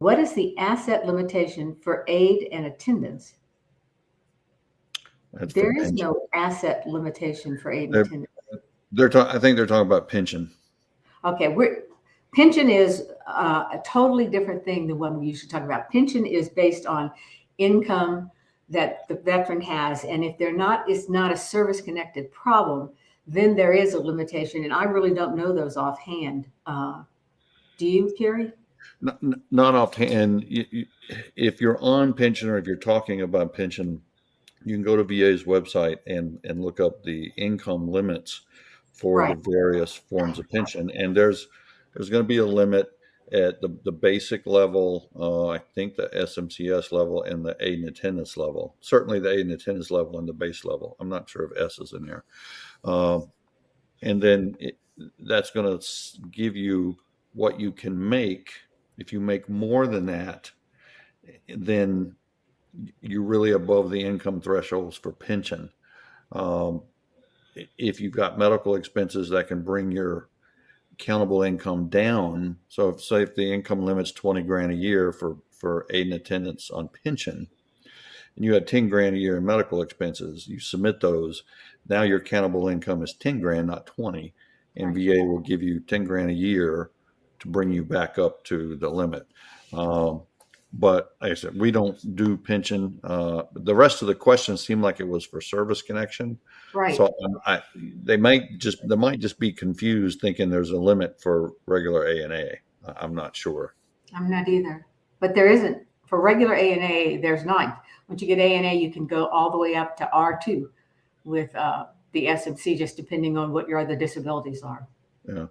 What is the asset limitation for aid and attendance? That's for There is pension. no asset limitation for aid and They're, attendance. I think they're talking about pension. Okay, pension is a totally different thing than what we usually talk about. Pension is based on income that the veteran has, and if they're not, it's not a service-connected problem, then there is a limitation, and I really don't know those offhand. Do you, Carrie? Not offhand. If you're on pension or if you're talking about pension, you can go to VA's website and look up the income limits for the Right. various forms of pension. And there's going to be a limit at the basic level, I think the SMCS level and the aid and attendance level. Certainly the aid and attendance level and the base level. I'm not sure if S is in there. Uh, and then that's going to give you what you can make. If you make more than that, then you're really above the income thresholds for pension. Um, if you've got medical expenses that can bring your countable income down, so if, say if the income limit's 20 grand a year for aid and attendance on pension, and you had 10 grand a year in medical expenses, you submit those. Now your countable income is 10 grand, not 20, and Right. VA will give you 10 grand a year to bring you back up to the limit. But like I said, we don't do pension. The rest of the questions seem like it was for service connection. Right. So they might just be confused, thinking there's a limit for regular A&A. I'm not sure. I'm not either. But there isn't. For regular A&A, there's not. Once you get A&A, you can go all the way up to R2 with the SMC, just depending on what your other disabilities are. Yeah.